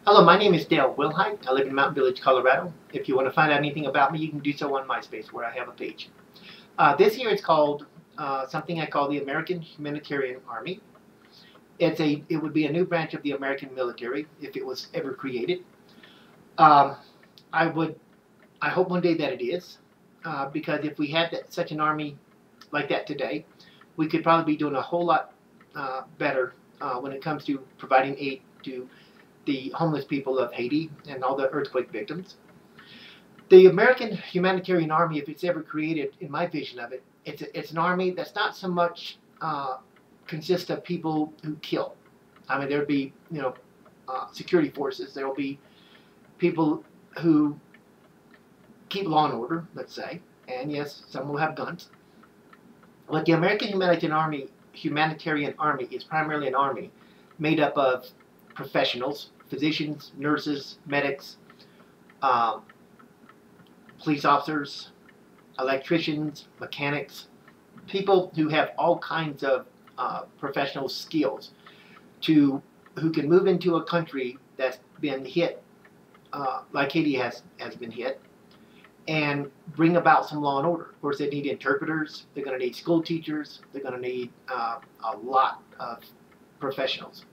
Hello, my name is Dale Wilhite. I live in Mountain Village, Colorado. If you want to find out anything about me, you can do so on MySpace, where I have a page. This year it's called something I call the American Humanitarian Army. It would be a new branch of the American military if it was ever created. Um, I would, I hope one day that it is, because if we had such an army like that today, we could probably be doing a whole lot better when it comes to providing aid to the homeless people of Haiti and all the earthquake victims. The American Humanitarian Army, if it's ever created, in my vision of it, it's an army that's not so much consists of people who kill. I mean, there'd be security forces. There will be people who keep law and order, let's say, and yes, some will have guns. But the American Humanitarian Army is primarily an army made up of professionals, physicians, nurses, medics, um, police officers, electricians, mechanics, people who have all kinds of professional skills who can move into a country that's been hit like Haiti has been hit, and bring about some law and order. Of course, they need interpreters. They're going to need school teachers. They're going to need a lot of professionals.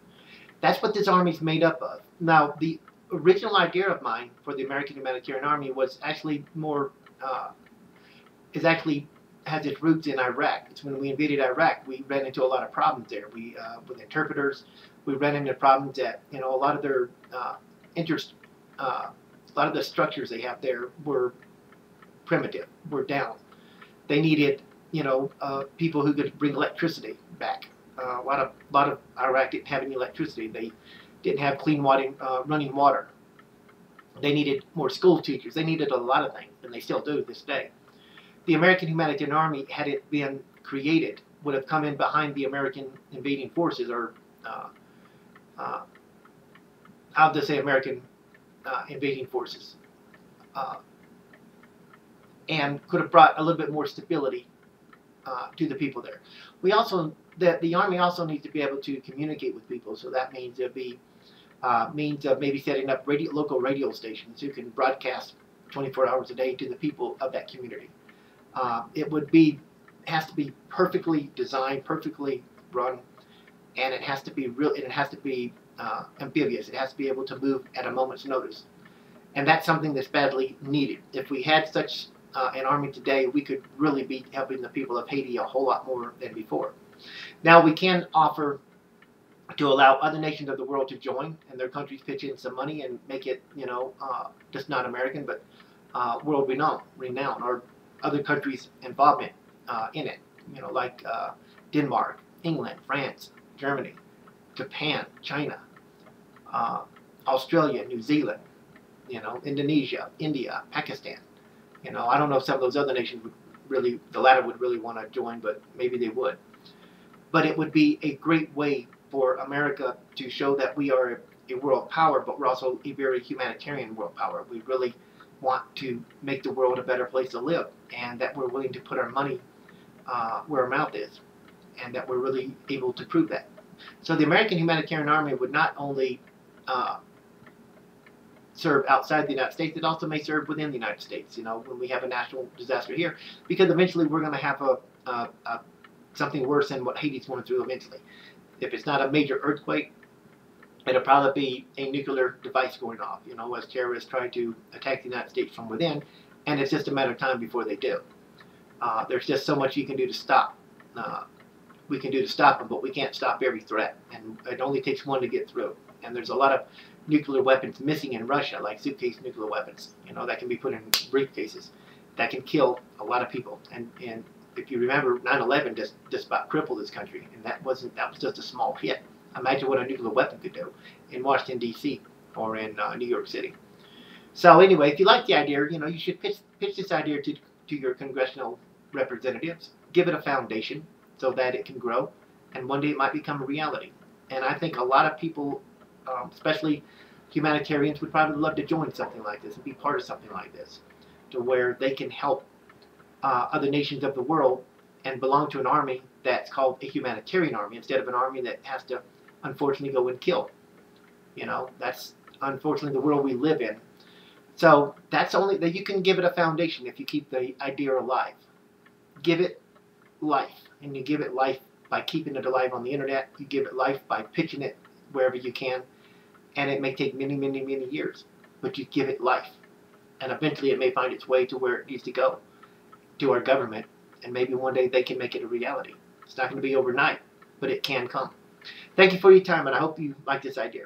That's what this army is made up of. Now, the original idea of mine for the American Humanitarian Army was actually has its roots in Iraq. It's when we invaded Iraq, we ran into a lot of problems there. With interpreters, we ran into problems that a lot of their a lot of the structures they have there were primitive, were down. They needed people who could bring electricity back. A lot of Iraq didn't have any electricity. They didn't have clean water, running water. They needed more school teachers. They needed a lot of things, and they still do to this day. The American Humanitarian Army, had it been created, would have come in behind the American invading forces, or I'll just say American invading forces, and could have brought a little bit more stability to the people there. The Army also needs to be able to communicate with people, so that means there'll be means of maybe setting up local radio stations who can broadcast 24 hours a day to the people of that community. Has to be perfectly designed, perfectly run, and it has to be amphibious. It has to be able to move at a moment's notice, and that's something that's badly needed. If we had such an army today, we could really be helping the people of Haiti a whole lot more than before. Now, we can offer to allow other nations of the world to join, and their countries pitch in some money and make it, just not American, but world renowned, or other countries' involvement in it, like Denmark, England, France, Germany, Japan, China, Australia, New Zealand, Indonesia, India, Pakistan. I don't know if some of those other nations the latter would really want to join, but maybe they would. But it would be a great way for America to show that we are a world power, but we're also a very humanitarian world power. We really want to make the world a better place to live, and that we're willing to put our money where our mouth is, and that we're really able to prove that. So the American Humanitarian Army would not only serve outside the United States, it also may serve within the United States, when we have a national disaster here, because eventually we're going to have something worse than what Haiti's going through eventually. If it's not a major earthquake, it'll probably be a nuclear device going off, as terrorists try to attack the United States from within, and it's just a matter of time before they do. There's just so much you can do to stop. We can do to stop them, but we can't stop every threat, and it only takes one to get through. And there's a lot of nuclear weapons missing in Russia, like suitcase nuclear weapons, that can be put in briefcases, that can kill a lot of people. And if you remember, 9/11 just about crippled this country, and that was just a small hit. Imagine what a nuclear weapon could do in Washington, D.C. or in New York City. So anyway, if you like the idea, you should pitch this idea to your congressional representatives. Give it a foundation so that it can grow, and one day it might become a reality. And I think a lot of people, especially humanitarians, would probably love to join something like this and be part of something like this, to where they can help other nations of the world and belong to an army that's called a humanitarian army instead of an army that has to unfortunately go and kill. That's unfortunately, the world we live in. So that's only that you can give it a foundation if you keep the idea alive. Give it life, and you give it life by keeping it alive on the internet. You give it life by pitching it wherever you can, and it may take many, many, many years, but you give it life, and eventually it may find its way to where it needs to go, to our government, and maybe one day they can make it a reality. It's not going to be overnight, but it can come. Thank you for your time, and I hope you like this idea.